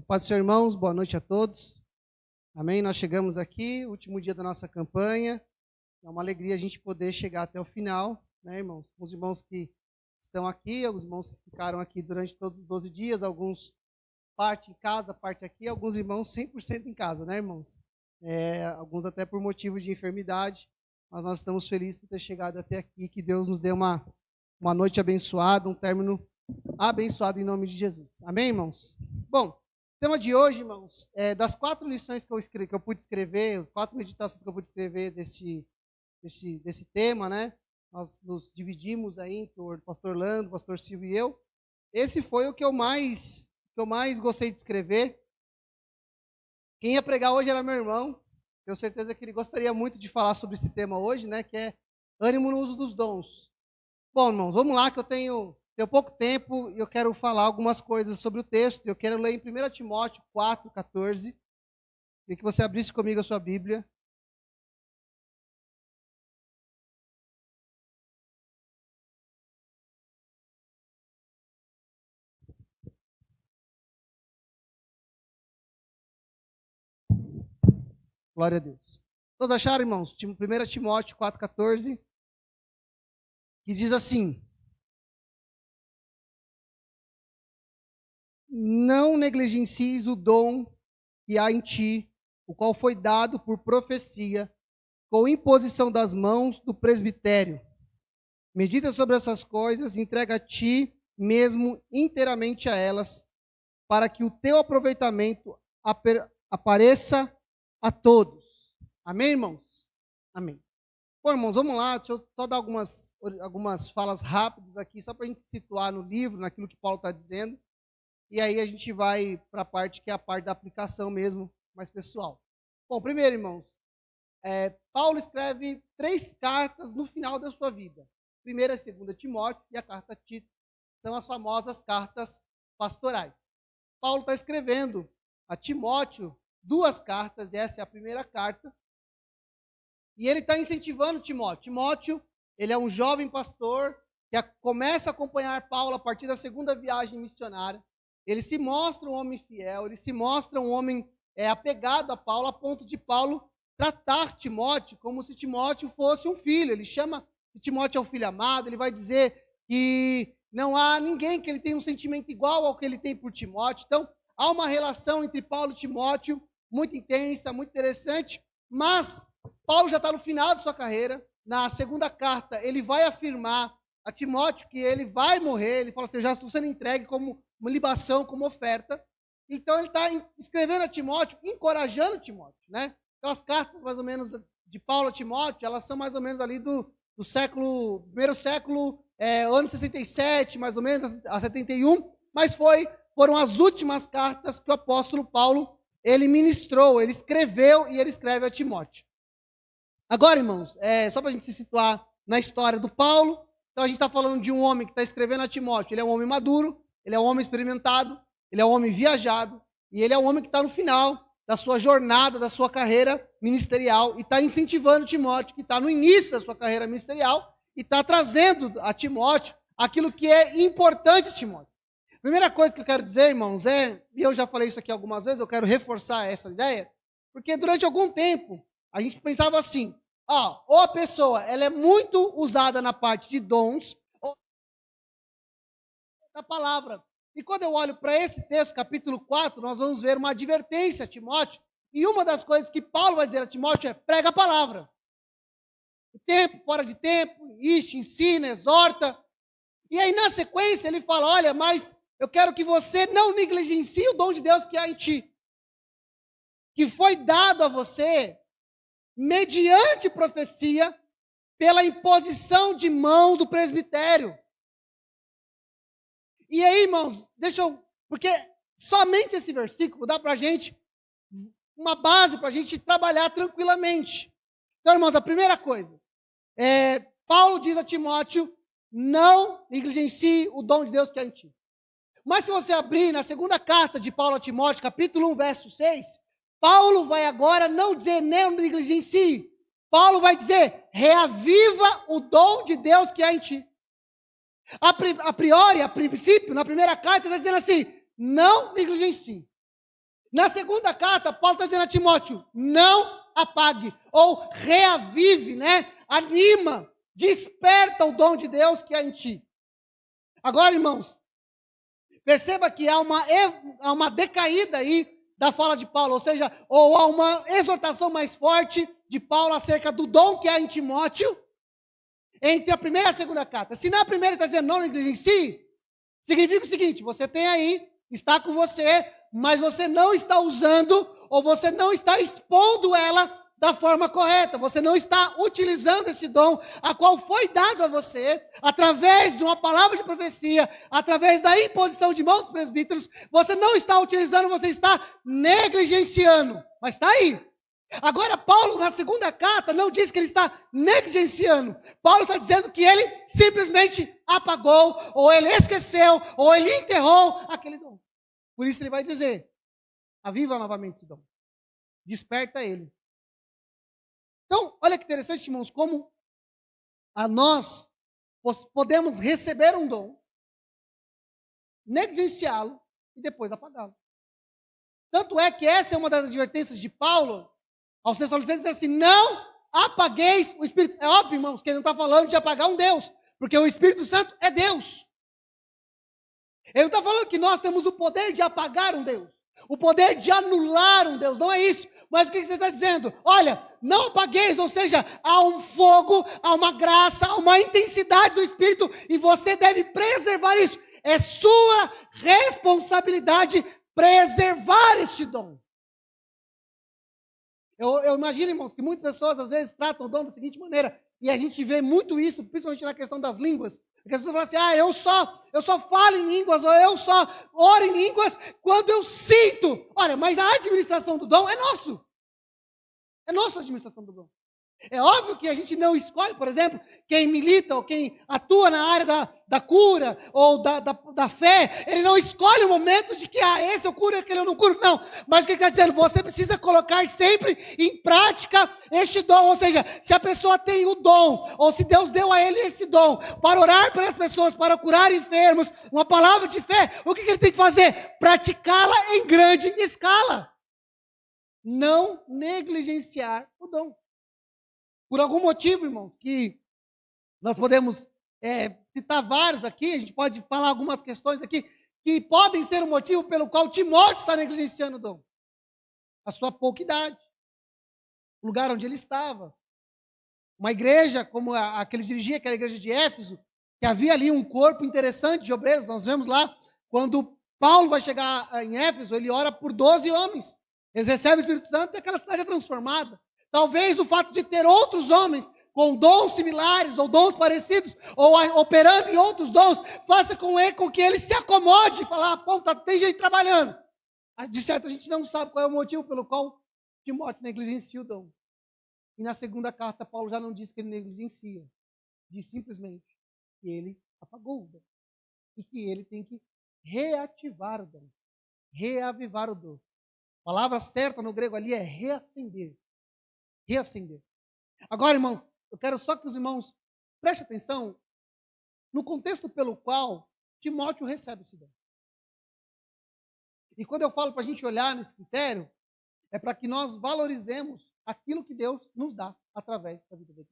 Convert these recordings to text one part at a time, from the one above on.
Paz, senhor, irmãos, boa noite a todos. Amém? Nós chegamos aqui, último dia da nossa campanha. É uma alegria a gente poder chegar até o final, né, irmãos? Os irmãos que estão aqui, alguns irmãos que ficaram aqui durante todos os 12 dias, alguns parte em casa, parte aqui, alguns irmãos 100% em casa, né, irmãos? Alguns até por motivo de enfermidade, mas nós estamos felizes por ter chegado até aqui, que Deus nos dê uma noite abençoada, um término abençoado em nome de Jesus. Amém, irmãos? Bom, o tema de hoje, irmãos, das 4 lições que eu pude escrever, as 4 meditações que eu pude escrever desse tema, né? Nós nos dividimos aí entre o pastor Orlando, o pastor Silvio e eu. Esse foi o que eu mais gostei de escrever. Quem ia pregar hoje era meu irmão. Tenho certeza que ele gostaria muito de falar sobre esse tema hoje, né? Que é ânimo no uso dos dons. Bom, irmãos, vamos lá que eu tenho pouco tempo e eu quero falar algumas coisas sobre o texto. Eu quero ler em 1 Timóteo 4:14. Queria que você abrisse comigo a sua Bíblia. Glória a Deus. Todos acharam, irmãos? 1 Timóteo 4:14, que diz assim: não negligencies o dom que há em ti, o qual foi dado por profecia, com imposição das mãos do presbitério. Medita sobre essas coisas, entrega a ti mesmo inteiramente a elas, para que o teu aproveitamento apareça a todos. Amém, irmãos? Amém. Bom, irmãos, vamos lá, deixa eu só dar algumas falas rápidas aqui, só para a gente se situar no livro, naquilo que Paulo está dizendo, e aí a gente vai para a parte que é a parte da aplicação mesmo, mais pessoal. Bom, primeiro, irmãos, Paulo escreve 3 cartas no final da sua vida. Primeira e segunda Timóteo e a carta a Tito. São as famosas cartas pastorais. Paulo está escrevendo a Timóteo 2 cartas, e essa é a primeira carta. E ele está incentivando Timóteo. Timóteo, ele é um jovem pastor que começa a acompanhar Paulo a partir da segunda viagem missionária. Ele se mostra um homem fiel, ele se mostra um homem apegado a Paulo, a ponto de Paulo tratar Timóteo como se Timóteo fosse um filho. Ele chama que Timóteo é um filho amado, ele vai dizer que não há ninguém que ele tenha um sentimento igual ao que ele tem por Timóteo. Então, há uma relação entre Paulo e Timóteo muito intensa, muito interessante, mas Paulo já está no final de sua carreira. Na segunda carta, ele vai afirmar a Timóteo que ele vai morrer. Ele fala assim: já estou sendo entregue como uma libação, como oferta. Então, ele está escrevendo a Timóteo, encorajando Timóteo, né? Então, as cartas, mais ou menos, de Paulo a Timóteo, elas são mais ou menos ali do primeiro século, ano 67, mais ou menos, a 71, mas foram as últimas cartas que o apóstolo Paulo, ele ministrou, ele escreveu e ele escreve a Timóteo. Agora, irmãos, só para a gente se situar na história do Paulo, então a gente está falando de um homem que está escrevendo a Timóteo. Ele é um homem maduro, ele é um homem experimentado, ele é um homem viajado, e ele é um homem que está no final da sua jornada, da sua carreira ministerial, e está incentivando Timóteu, que está no início da sua carreira ministerial, e está trazendo a Timóteo aquilo que é importante a Timóteo. A primeira coisa que eu quero dizer, irmãos, e eu já falei isso aqui algumas vezes, eu quero reforçar essa ideia, porque durante algum tempo a gente pensava assim: ou a pessoa ela é muito usada na parte de dons, ou da palavra. E quando eu olho para esse texto, capítulo 4, nós vamos ver uma advertência a Timóteo, e uma das coisas que Paulo vai dizer a Timóteo é: prega a palavra. O tempo, fora de tempo, ensina, exorta. E aí na sequência ele fala: olha, mas eu quero que você não negligencie o dom de Deus que há em ti, que foi dado a você mediante profecia, pela imposição de mão do presbitério. E aí, irmãos, porque somente esse versículo dá para a gente uma base para a gente trabalhar tranquilamente. Então, irmãos, a primeira coisa, Paulo diz a Timóteo: não negligencie o dom de Deus que há em ti. Mas se você abrir na segunda carta de Paulo a Timóteo, capítulo 1, verso 6, Paulo vai agora não dizer não negligencie. Paulo vai dizer: reaviva o dom de Deus que há em ti. A priori, a princípio, na primeira carta, ele está dizendo assim: não negligencie. Na segunda carta, Paulo está dizendo a Timóteo, não apague, ou reavive, né? Anima, desperta o dom de Deus que há em ti. Agora, irmãos, perceba que há uma decaída aí da fala de Paulo, ou seja, ou há uma exortação mais forte de Paulo acerca do dom que há em Timóteo, entre a primeira e a segunda carta. Se na primeira ele está dizendo não negligencie, significa o seguinte, você tem aí, está com você, mas você não está usando, ou você não está expondo ela da forma correta. Você não está utilizando esse dom, a qual foi dado a você, através de uma palavra de profecia, através da imposição de mãos dos presbíteros. Você não está utilizando, você está negligenciando. Mas está aí. Agora, Paulo, na segunda carta, não diz que ele está negligenciando. Paulo está dizendo que ele simplesmente apagou, ou ele esqueceu, ou ele enterrou aquele dom. Por isso ele vai dizer, aviva novamente esse dom. Desperta ele. Então, olha que interessante, irmãos, como nós podemos receber um dom, negligenciá-lo e depois apagá-lo. Tanto é que essa é uma das advertências de Paulo aos Tessalonicenses, assim, não apagueis o Espírito. É óbvio, irmãos, que ele não está falando de apagar um Deus, porque o Espírito Santo é Deus. Ele não está falando que nós temos o poder de apagar um Deus, o poder de anular um Deus, não é isso. Mas o que você está dizendo? Olha, não apagueis, ou seja, há um fogo, há uma graça, há uma intensidade do Espírito, e você deve preservar isso. É sua responsabilidade preservar este dom. Eu imagino, irmãos, que muitas pessoas às vezes tratam o dom da seguinte maneira, e a gente vê muito isso, principalmente na questão das línguas, porque as pessoas falam assim, eu só falo em línguas, ou eu só oro em línguas quando eu sinto. Olha, mas a administração do dom é nosso. É nossa a administração do dom. É óbvio que a gente não escolhe, por exemplo, quem milita ou quem atua na área da cura ou da fé, ele não escolhe o momento de que, esse eu curo, aquele eu não curo, não. Mas o que ele está dizendo? Você precisa colocar sempre em prática este dom, ou seja, se a pessoa tem o dom, ou se Deus deu a ele esse dom, para orar pelas pessoas, para curar enfermos, uma palavra de fé, o que ele tem que fazer? Praticá-la em grande escala. Não negligenciar o dom. Por algum motivo, irmão, que nós podemos citar vários aqui, a gente pode falar algumas questões aqui, que podem ser o motivo pelo qual Timóteo está negligenciando o dom. A sua pouca idade, o lugar onde ele estava. Uma igreja como a que ele dirigia, que era a igreja de Éfeso, que havia ali um corpo interessante de obreiros. Nós vemos lá, quando Paulo vai chegar em Éfeso, ele ora por 12 homens. Eles recebem o Espírito Santo e aquela cidade é transformada. Talvez o fato de ter outros homens com dons similares ou dons parecidos, ou operando em outros dons, faça com que ele se acomode e falar, tem gente trabalhando. De certo, a gente não sabe qual é o motivo pelo qual Timóteo negligencia o dom. E na segunda carta, Paulo já não diz que ele negligencia. Diz simplesmente que ele apagou o dom. E que ele tem que reativar o dom. Reavivar o dom. A palavra certa no grego ali é reacender. Reacender. Agora, irmãos, eu quero só que os irmãos prestem atenção no contexto pelo qual Timóteo recebe esse dom. E quando eu falo para a gente olhar nesse critério, é para que nós valorizemos aquilo que Deus nos dá através da vida dele.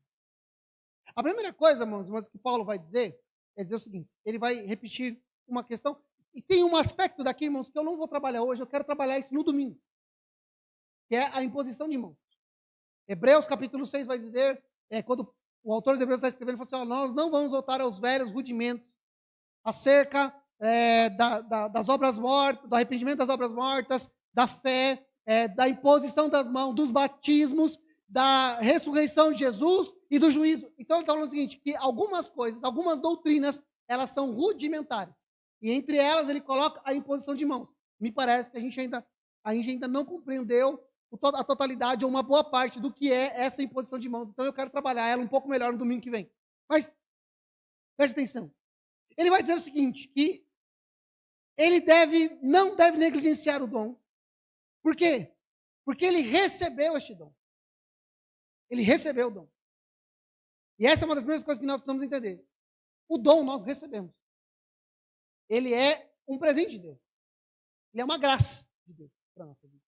A primeira coisa, irmãos, que Paulo vai dizer, é dizer o seguinte, ele vai repetir uma questão, e tem um aspecto daqui, irmãos, que eu não vou trabalhar hoje, eu quero trabalhar isso no domingo, que é a imposição de mãos. Hebreus capítulo 6 vai dizer, quando o autor dos Hebreus está escrevendo, ele fala assim, nós não vamos voltar aos velhos rudimentos acerca das obras mortas, do arrependimento das obras mortas, da fé, da imposição das mãos, dos batismos, da ressurreição de Jesus e do juízo. Então ele está falando o seguinte, que algumas coisas, algumas doutrinas, elas são rudimentares. E entre elas ele coloca a imposição de mãos. Me parece que a gente ainda não compreendeu a totalidade ou uma boa parte do que é essa imposição de mãos. Então eu quero trabalhar ela um pouco melhor no domingo que vem. Mas, preste atenção. Ele vai dizer o seguinte, que ele não deve negligenciar o dom. Por quê? Porque ele recebeu este dom. Ele recebeu o dom. E essa é uma das primeiras coisas que nós precisamos entender. O dom nós recebemos. Ele é um presente de Deus. Ele é uma graça de Deus. para a nossa vida.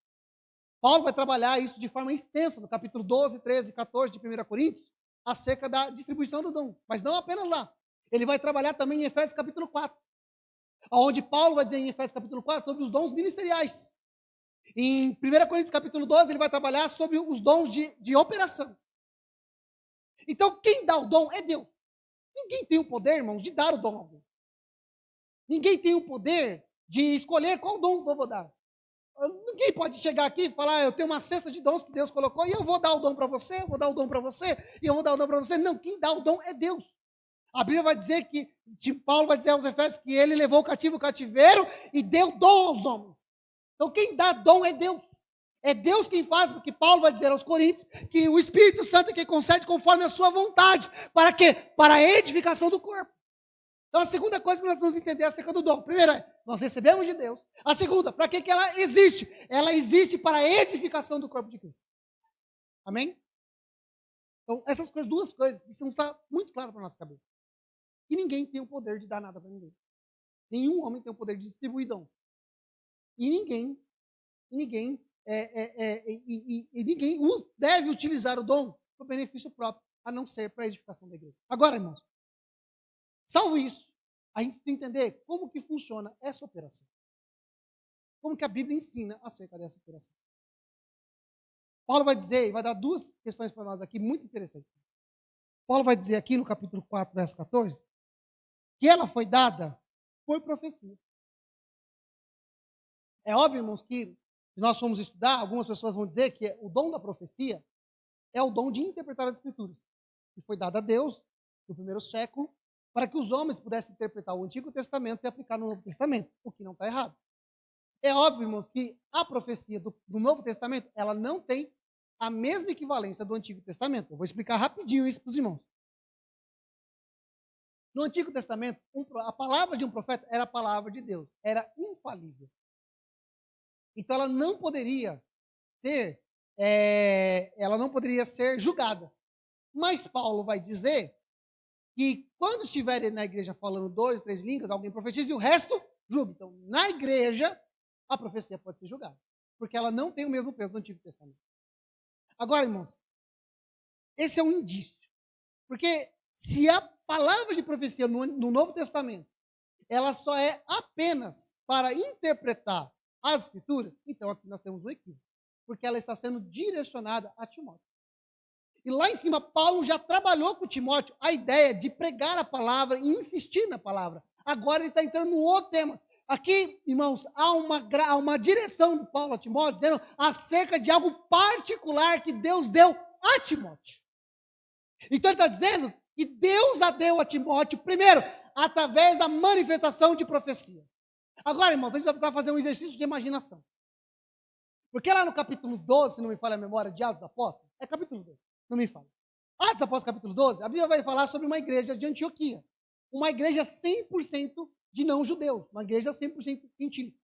Paulo vai trabalhar isso de forma extensa no capítulo 12, 13 e 14 de 1 Coríntios, acerca da distribuição do dom. Mas não apenas lá. Ele vai trabalhar também em Efésios capítulo 4, onde Paulo vai dizer em Efésios capítulo 4 sobre os dons ministeriais. Em 1 Coríntios capítulo 12, ele vai trabalhar sobre os dons de operação. Então, quem dá o dom é Deus. Ninguém tem o poder, irmãos, de dar o dom a alguém. Ninguém tem o poder de escolher qual dom eu vou dar. Ninguém pode chegar aqui e falar, eu tenho uma cesta de dons que Deus colocou e eu vou dar o dom para você, eu vou dar o dom para você, e eu vou dar o dom para você. Não, quem dá o dom é Deus. A Bíblia vai dizer que, Paulo vai dizer aos Efésios que ele levou o cativo o cativeiro e deu dom aos homens. Então quem dá dom é Deus. É Deus quem faz, porque Paulo vai dizer aos Coríntios que o Espírito Santo é quem concede conforme a sua vontade. Para quê? Para a edificação do corpo. Então a segunda coisa que nós vamos entender acerca do dom. Primeiro nós recebemos de Deus. A segunda, para que ela existe? Ela existe para a edificação do corpo de Cristo. Amém? Então essas duas coisas precisam estar muito claras para a nossa cabeça. E ninguém tem o poder de dar nada para ninguém. Nenhum homem tem o poder de distribuir dom. E ninguém deve utilizar o dom para o benefício próprio, a não ser para a edificação da igreja. Agora, irmãos, salvo isso, a gente tem que entender como que funciona essa operação. Como que a Bíblia ensina acerca dessa operação. Paulo vai dizer, e vai dar duas questões para nós aqui muito interessantes. Paulo vai dizer aqui no capítulo 4, verso 14, que ela foi dada por profecia. É óbvio, irmãos, que se nós formos estudar, algumas pessoas vão dizer que o dom da profecia é o dom de interpretar as Escrituras, que foi dado a Deus no primeiro século, para que os homens pudessem interpretar o Antigo Testamento e aplicar no Novo Testamento, o que não está errado. É óbvio, irmãos, que a profecia do Novo Testamento, ela não tem a mesma equivalência do Antigo Testamento. Eu vou explicar rapidinho isso para os irmãos. No Antigo Testamento, a palavra de um profeta era a palavra de Deus, era infalível. Então ela não poderia ser julgada. Mas Paulo vai dizer que quando estiverem na igreja falando 2, 3 línguas, alguém profetiza e o resto julga. Então, na igreja, a profecia pode ser julgada, porque ela não tem o mesmo peso do Antigo Testamento. Agora, irmãos, esse é um indício. Porque se a palavra de profecia no Novo Testamento, ela só é apenas para interpretar as Escrituras, então aqui nós temos um equívoco, porque ela está sendo direcionada a Timóteo. E lá em cima, Paulo já trabalhou com Timóteo a ideia de pregar a palavra e insistir na palavra. Agora ele está entrando num outro tema. Aqui, irmãos, há uma direção do Paulo a Timóteo, dizendo acerca de algo particular que Deus deu a Timóteo. Então ele está dizendo que Deus a deu a Timóteo, primeiro, através da manifestação de profecia. Agora, irmãos, a gente vai precisar fazer um exercício de imaginação. Porque lá no capítulo 12, se não me falha a memória, de Atos dos Apóstolos, é capítulo 12, não me falha. Atos dos Apóstolos, capítulo 12, a Bíblia vai falar sobre uma igreja de Antioquia. Uma igreja 100% de não-judeus, uma igreja 100% gentil.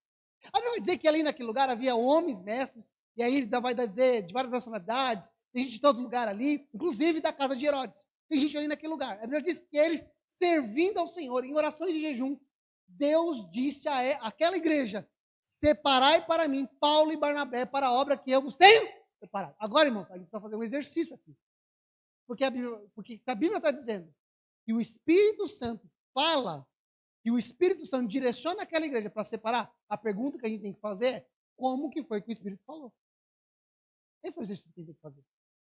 A Bíblia vai dizer que ali naquele lugar havia homens, mestres, e aí ele vai dizer de várias nacionalidades, tem gente de todo lugar ali, inclusive da casa de Herodes. Tem gente ali naquele lugar. A Bíblia diz que eles, servindo ao Senhor, em orações de jejum, Deus disse àquela igreja, separai para mim Paulo e Barnabé para a obra que eu vos tenho separado. Agora, irmãos, a gente vai fazer um exercício aqui. Porque a Bíblia está dizendo que o Espírito Santo fala, e o Espírito Santo direciona aquela igreja para separar. A pergunta que a gente tem que fazer é, como que foi que o Espírito falou? Esse é o exercício que a gente tem que fazer.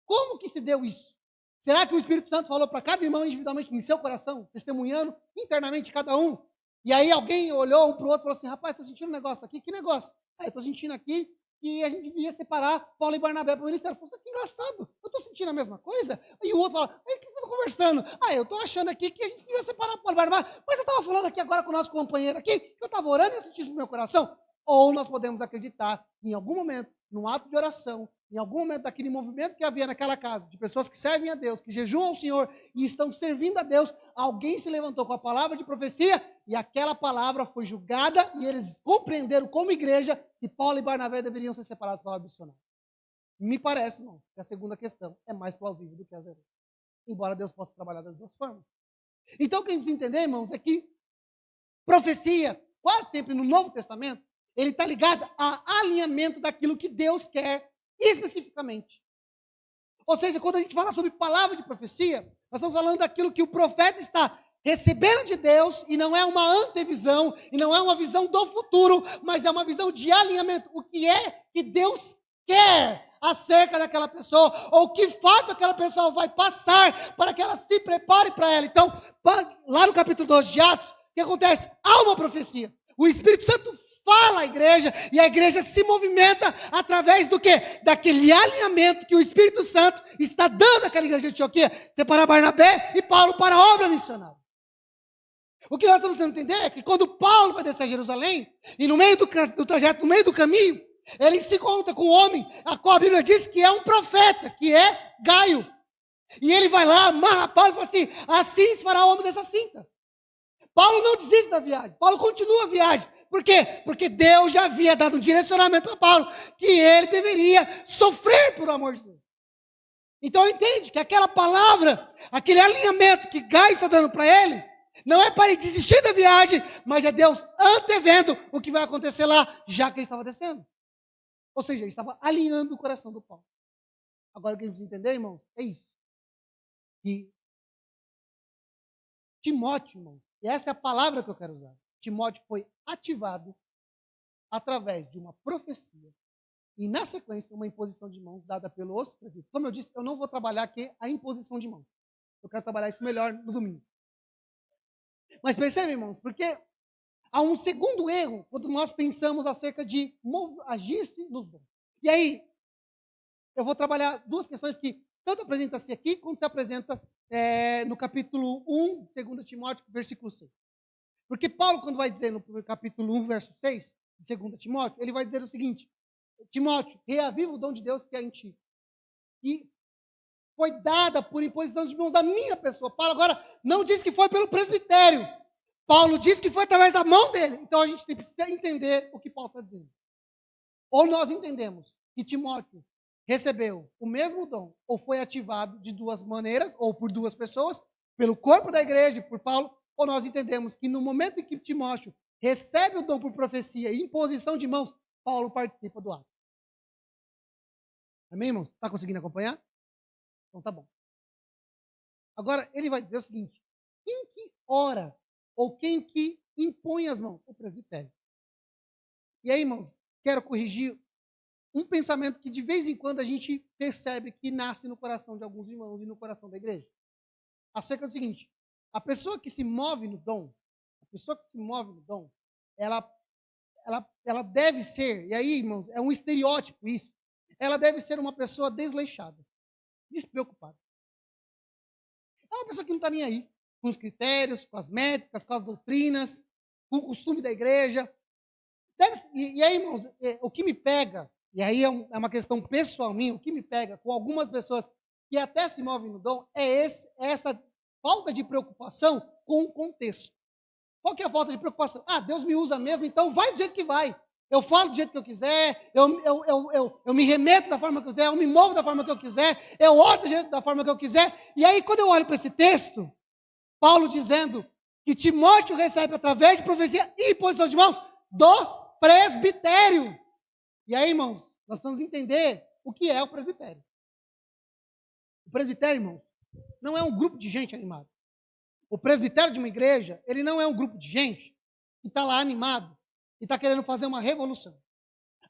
Como que se deu isso? Será que o Espírito Santo falou para cada irmão individualmente, em seu coração, testemunhando internamente cada um? E aí alguém olhou um para o outro e falou assim, rapaz, estou sentindo um negócio aqui. Que negócio? Eu estou sentindo aqui que a gente devia separar Paulo e Barnabé para o ministério. Eu falei, que engraçado, eu estou sentindo a mesma coisa? E o outro fala, o que vocês estão conversando? Eu estou achando aqui que a gente devia separar Paulo e Barnabé. Mas eu estava falando aqui agora com o nosso companheiro aqui, que eu estava orando e eu senti isso no meu coração. Ou nós podemos acreditar que em algum momento, num ato de oração, em algum momento daquele movimento que havia naquela casa, de pessoas que servem a Deus, que jejuam ao Senhor e estão servindo a Deus, alguém se levantou com a palavra de profecia e aquela palavra foi julgada e eles compreenderam como igreja que Paulo e Barnabé deveriam ser separados para o missionário. Me parece, irmão, que a segunda questão é mais plausível do que a verdadeira. Embora Deus possa trabalhar das duas formas. Então, o que a gente tem que entender, irmãos, é que profecia, quase sempre no Novo Testamento, ele está ligado a alinhamento daquilo que Deus quer especificamente. Ou seja, quando a gente fala sobre palavra de profecia, nós estamos falando daquilo que o profeta está recebendo de Deus, e não é uma antevisão, e não é uma visão do futuro, mas é uma visão de alinhamento. O que é que Deus quer acerca daquela pessoa, ou que fato aquela pessoa vai passar para que ela se prepare para ela. Então, lá no capítulo 12 de Atos, o que acontece? Há uma profecia. O Espírito Santo fala à igreja, e a igreja se movimenta através do quê? Daquele alinhamento que o Espírito Santo está dando àquela igreja de Antioquia, separar Barnabé e Paulo para a obra missionária. O que nós estamos tentando entender é que quando Paulo vai descer a Jerusalém, e no meio do trajeto, no meio do caminho, ele se encontra com um homem, a qual a Bíblia diz que é um profeta, que é Gaio. E ele vai lá, amarra Paulo e fala assim: assim se fará o homem dessa cinta. Paulo não desiste da viagem, Paulo continua a viagem. Por quê? Porque Deus já havia dado um direcionamento para Paulo, que ele deveria sofrer por amor de Deus. Então entende que aquela palavra, aquele alinhamento que Gaio está dando para ele, não é para ele desistir da viagem, mas é Deus antevendo o que vai acontecer lá, já que ele estava descendo. Ou seja, ele estava alinhando o coração do Paulo. Agora o que a gente precisa entender, irmão, é isso. Que Timóteo, irmão, e essa é a palavra que eu quero usar. Timóteo foi ativado através de uma profecia e, na sequência, uma imposição de mãos dada pelos presbíteros. Como eu disse, eu não vou trabalhar aqui a imposição de mãos. Eu quero trabalhar isso melhor no domingo. Mas percebe, irmãos, porque há um segundo erro quando nós pensamos acerca de agir-se nos dons. E aí, eu vou trabalhar duas questões que tanto apresenta-se aqui, quanto se apresenta no capítulo 1, 2 Timóteo, versículo 6. Porque Paulo, quando vai dizer no capítulo 1, verso 6, de 2 Timóteo, ele vai dizer o seguinte: Timóteo, reaviva o dom de Deus que é em ti. E foi dada por imposição de mãos da minha pessoa. Paulo agora não diz que foi pelo presbitério. Paulo diz que foi através da mão dele. Então a gente precisa entender o que Paulo está dizendo. Ou nós entendemos que Timóteo recebeu o mesmo dom, ou foi ativado de duas maneiras, ou por duas pessoas, pelo corpo da igreja, por Paulo, ou nós entendemos que no momento em que Timóteo recebe o dom por profecia e imposição de mãos, Paulo participa do ato. Amém, irmãos? Está conseguindo acompanhar? Então tá bom. Agora, ele vai dizer o seguinte: quem que ora, ou quem que impõe as mãos? O presbitério. E aí, irmãos, quero corrigir um pensamento que de vez em quando a gente percebe que nasce no coração de alguns irmãos e no coração da igreja. Acerca do seguinte: a pessoa que se move no dom, ela deve ser, e aí, irmãos, é um estereótipo isso, ela deve ser uma pessoa desleixada, despreocupada. É uma pessoa que não está nem aí com os critérios, com as métricas, com as doutrinas, com o costume da igreja. E aí, irmãos, o que me pega, e aí é uma questão pessoal minha, o que me pega com algumas pessoas que até se movem no dom é essa falta de preocupação com o contexto. Qual que é a falta de preocupação? Deus me usa mesmo, então vai do jeito que vai. Eu falo do jeito que eu quiser, eu me remeto da forma que eu quiser, eu me movo da forma que eu quiser, eu oro da forma que eu quiser. E aí, quando eu olho para esse texto, Paulo dizendo que Timóteo recebe através de profecia e imposição de mãos do presbitério. E aí, irmãos, nós vamos entender o que é o presbitério. O presbitério, irmãos, não é um grupo de gente animado. O presbitério de uma igreja, ele não é um grupo de gente que está lá animado e está querendo fazer uma revolução.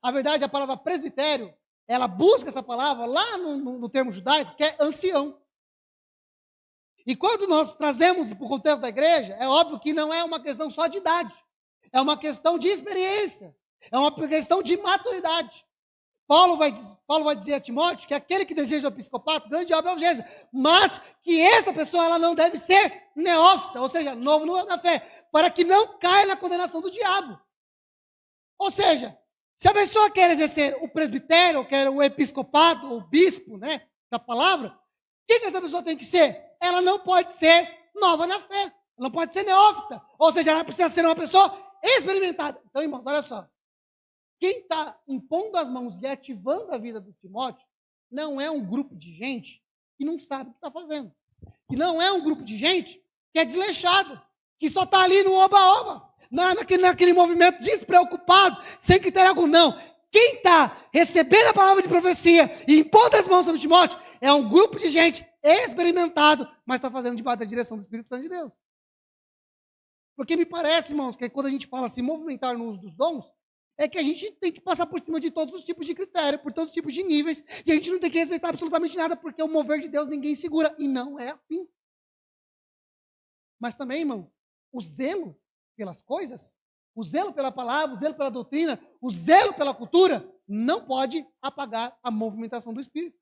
A verdade, a palavra presbitério, ela busca essa palavra lá no termo judaico, que é ancião. E quando nós trazemos para o contexto da igreja, é óbvio que não é uma questão só de idade. É uma questão de experiência. É uma questão de maturidade. Paulo vai dizer a Timóteo que aquele que deseja o episcopato, grande obra é urgência, mas que essa pessoa ela não deve ser neófita, ou seja, novo na fé, para que não caia na condenação do diabo. Ou seja, se a pessoa quer exercer o presbitério, ou quer o episcopado, ou o bispo, né, da palavra, o que essa pessoa tem que ser? Ela não pode ser nova na fé, ela não pode ser neófita, ou seja, ela precisa ser uma pessoa experimentada. Então, irmãos, olha só. Quem está impondo as mãos e ativando a vida do Timóteo não é um grupo de gente que não sabe o que está fazendo. Que não é um grupo de gente que é desleixado, que só está ali no oba-oba. naquele movimento despreocupado, sem que tenha algo, não. Quem está recebendo a palavra de profecia e impondo as mãos sobre Timóteo é um grupo de gente experimentado, mas está fazendo debaixo da direção do Espírito Santo de Deus. Porque me parece, irmãos, que quando a gente fala assim, movimentar no uso dos dons, é que a gente tem que passar por cima de todos os tipos de critérios, por todos os tipos de níveis, e a gente não tem que respeitar absolutamente nada, porque o mover de Deus ninguém segura, e não é assim. Mas também, irmão, o zelo pelas coisas, o zelo pela palavra, o zelo pela doutrina, o zelo pela cultura, não pode apagar a movimentação do Espírito.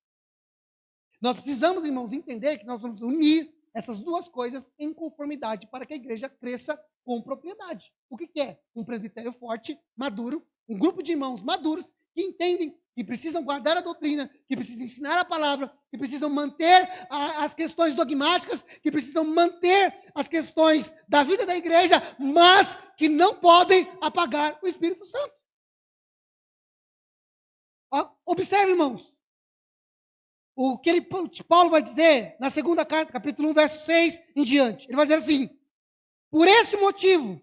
Nós precisamos, irmãos, entender que nós vamos unir essas duas coisas em conformidade para que a igreja cresça com propriedade. O que é? Um presbitério forte, maduro, um grupo de irmãos maduros que entendem que precisam guardar a doutrina, que precisam ensinar a palavra, que precisam manter as questões dogmáticas, que precisam manter as questões da vida da igreja, mas que não podem apagar o Espírito Santo. Observe, irmãos, o que Paulo vai dizer na segunda carta, capítulo 1, verso 6 em diante. Ele vai dizer assim: por esse motivo,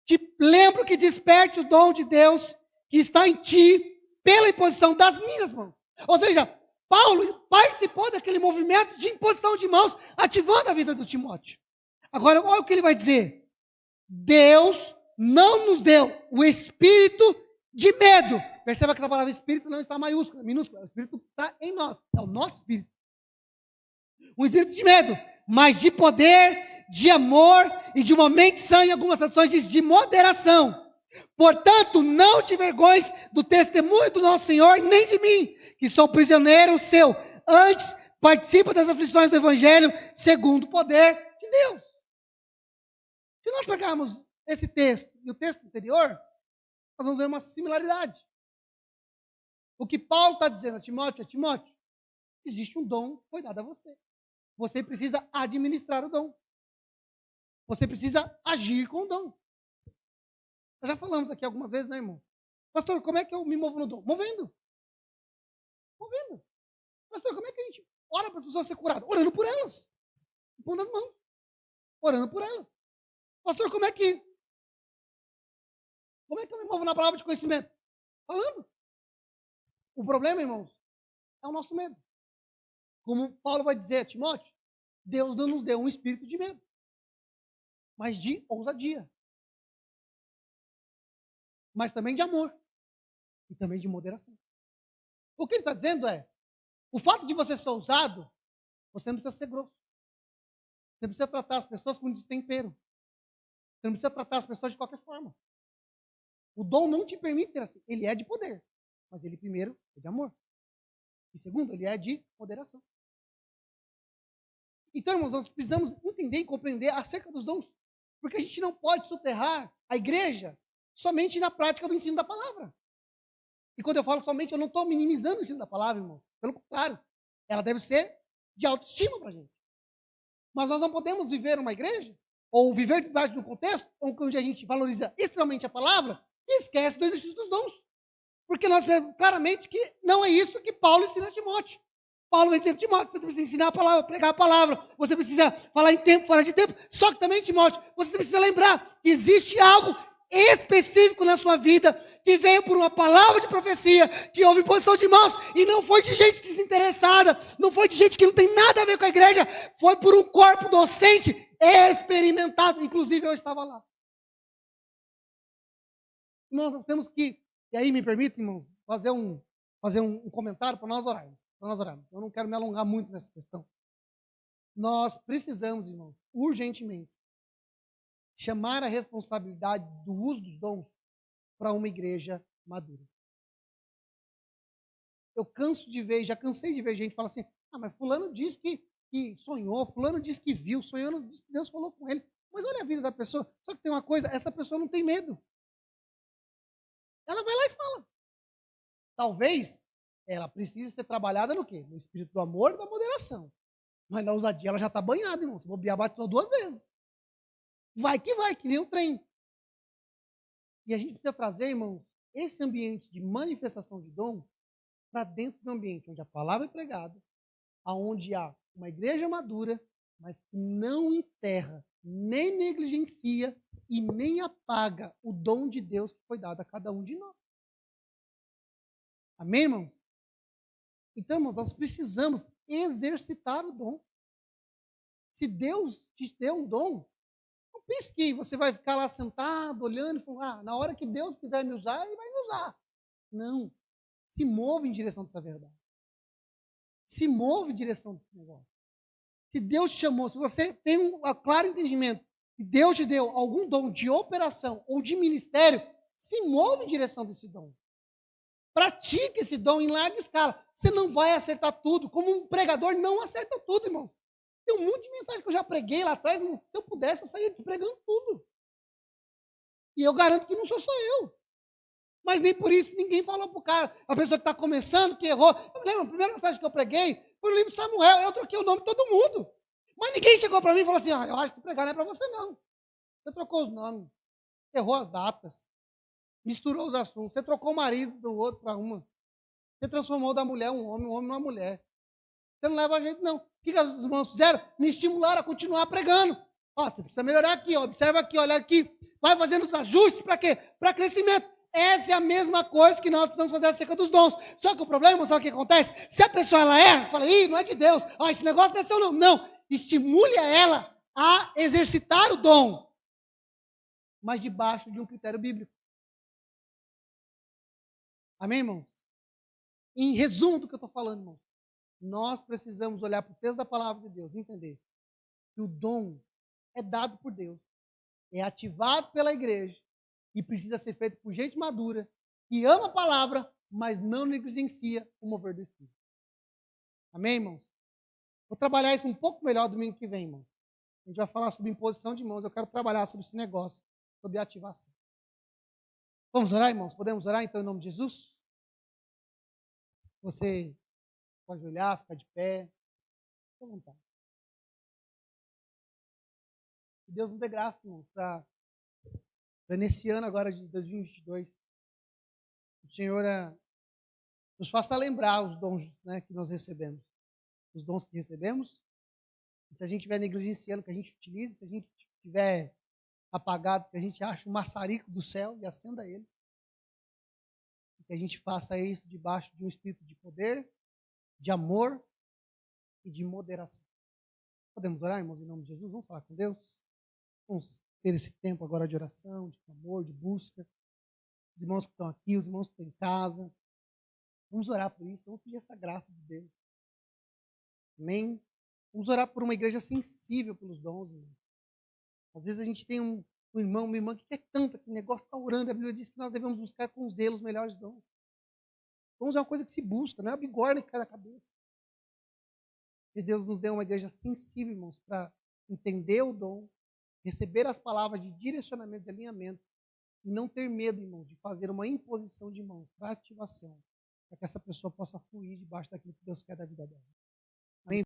te lembro que desperte o dom de Deus que está em ti pela imposição das minhas mãos. Ou seja, Paulo participou daquele movimento de imposição de mãos, ativando a vida do Timóteo. Agora, olha o que ele vai dizer. Deus não nos deu o espírito de medo. Perceba que essa palavra espírito não está maiúscula, minúscula. O espírito está em nós. É o nosso espírito. Um espírito de medo, mas de poder, de amor e de uma mente sã, em algumas traduções diz de moderação. Portanto, não te vergonhes do testemunho do nosso Senhor, nem de mim, que sou prisioneiro seu. Antes, participa das aflições do Evangelho, segundo o poder de Deus. Se nós pegarmos esse texto e o texto anterior, nós vamos ver uma similaridade. O que Paulo está dizendo a Timóteo é: Timóteo, existe um dom que foi dado a você. Você precisa administrar o dom. Você precisa agir com o dom. Nós já falamos aqui algumas vezes, né, irmão? Pastor, como é que eu me movo no dom? Movendo. Movendo. Pastor, como é que a gente ora para as pessoas ser curadas? Orando por elas. Pondo as mãos. Orando por elas. Pastor, como é que eu me movo na palavra de conhecimento? Falando. O problema, irmãos, é o nosso medo. Como Paulo vai dizer a Timóteo, Deus não nos deu um espírito de medo, mas de ousadia. Mas também de amor. E também de moderação. O que ele está dizendo é, o fato de você ser ousado, você não precisa ser grosso. Você não precisa tratar as pessoas com destempero. Você não precisa tratar as pessoas de qualquer forma. O dom não te permite ser assim. Ele é de poder. Mas ele, primeiro, é de amor. E segundo, ele é de moderação. Então, irmãos, nós precisamos entender e compreender acerca dos dons. Porque a gente não pode soterrar a igreja somente na prática do ensino da palavra. E quando eu falo somente, eu não estou minimizando o ensino da palavra, irmão. Pelo contrário, ela deve ser de autoestima para a gente. Mas nós não podemos viver uma igreja, ou viver debaixo de um contexto onde a gente valoriza extremamente a palavra e esquece do exercício dos dons. Porque nós vemos claramente que não é isso que Paulo ensina a Timóteo. Paulo vai dizer: Timóteo, você precisa ensinar a palavra, pregar a palavra, você precisa falar em tempo, fora de tempo. Só que também, Timóteo, você precisa lembrar que existe algo específico na sua vida que veio por uma palavra de profecia, que houve imposição de mãos, e não foi de gente desinteressada, não foi de gente que não tem nada a ver com a igreja, foi por um corpo docente experimentado. Inclusive, eu estava lá. Irmãos, nós temos que, e aí me permite, irmão, fazer um comentário para nós orarmos. Eu não quero me alongar muito nessa questão. Nós precisamos, irmão, urgentemente, chamar a responsabilidade do uso dos dons para uma igreja madura. Eu já cansei de ver gente falar assim: mas fulano diz que sonhou, fulano diz que viu, sonhando diz que Deus falou com ele. Mas olha a vida da pessoa. Só que tem uma coisa, essa pessoa não tem medo. Ela vai lá e fala. Talvez ela precise ser trabalhada no quê? No espírito do amor e da moderação. Mas na ousadia ela já está banhada, irmão. Se bobear, bateu 2 vezes. Vai, que nem um trem. E a gente precisa trazer, irmão, esse ambiente de manifestação de dom para dentro do ambiente onde a palavra é pregada, aonde há uma igreja madura, mas que não enterra nem negligencia e nem apaga o dom de Deus que foi dado a cada um de nós. Amém, irmão? Então, irmão, nós precisamos exercitar o dom. Se Deus te deu um dom, não pense que você vai ficar lá sentado, olhando e falando, na hora que Deus quiser me usar, Ele vai me usar. Não. Se move em direção dessa verdade. Se move em direção desse negócio. Se Deus te chamou, se você tem um claro entendimento que Deus te deu algum dom de operação ou de ministério, se move em direção desse dom. Pratique esse dom em larga escala. Você não vai acertar tudo. Como um pregador não acerta tudo, irmão. Tem um monte de mensagem que eu já preguei lá atrás. Se eu pudesse, eu saía pregando tudo. E eu garanto que não sou só eu. Mas nem por isso ninguém falou pro cara. A pessoa que está começando, que errou. Eu me lembro, a primeira mensagem que eu preguei foi no livro de Samuel. Eu troquei o nome de todo mundo. Mas ninguém chegou para mim e falou assim, eu acho que pregar não é para você não. Você trocou os nomes. Errou as datas. Misturou os assuntos. Você trocou o marido do outro para uma. Você transformou da mulher um homem numa mulher. Você não leva a jeito, não. O que os irmãos fizeram? Me estimularam a continuar pregando. Você precisa melhorar aqui, observa aqui, olha aqui. Vai fazendo os ajustes para quê? Para crescimento. Essa é a mesma coisa que nós precisamos fazer acerca dos dons. Só que o problema, sabe o que acontece? Se a pessoa ela erra, fala, não é de Deus. Esse negócio não é seu, não. Não. Estimule ela a exercitar o dom, mas debaixo de um critério bíblico. Amém, irmãos? Em resumo do que eu estou falando, irmãos, nós precisamos olhar para o texto da palavra de Deus e entender que o dom é dado por Deus, é ativado pela igreja e precisa ser feito por gente madura, que ama a palavra, mas não negligencia o mover do Espírito. Amém, irmãos? Vou trabalhar isso um pouco melhor domingo que vem, irmão. A gente vai falar sobre imposição de mãos. Eu quero trabalhar sobre esse negócio, sobre ativação. Vamos orar, irmãos? Podemos orar, então, em nome de Jesus? Você pode olhar, ficar de pé. Fique à vontade. Que Deus nos dê graça, irmãos, para nesse ano agora de 2022, o Senhor nos faça lembrar os dons, né, que nós recebemos. Os dons que recebemos. Se a gente estiver negligenciando, que a gente utilize. Se a gente estiver apagado, que a gente ache um maçarico do céu e acenda ele. Que a gente faça isso debaixo de um espírito de poder, de amor e de moderação. Podemos orar, irmãos, em nome de Jesus? Vamos falar com Deus? Vamos ter esse tempo agora de oração, de clamor, de busca. Os irmãos que estão aqui, os irmãos que estão em casa. Vamos orar por isso, vamos pedir essa graça de Deus. Amém? Vamos orar por uma igreja sensível pelos dons, irmãos. Às vezes a gente tem um irmão, uma irmã que quer tanto, que negócio está orando, a Bíblia diz que nós devemos buscar com zelo os melhores dons. Dons é uma coisa que se busca, não é a bigorna que cai na cabeça. Que Deus nos dê uma igreja sensível, irmãos, para entender o dom, receber as palavras de direcionamento, de alinhamento, e não ter medo, irmãos, de fazer uma imposição de mãos para ativação, para que essa pessoa possa fluir debaixo daquilo que Deus quer da vida dela. Amém?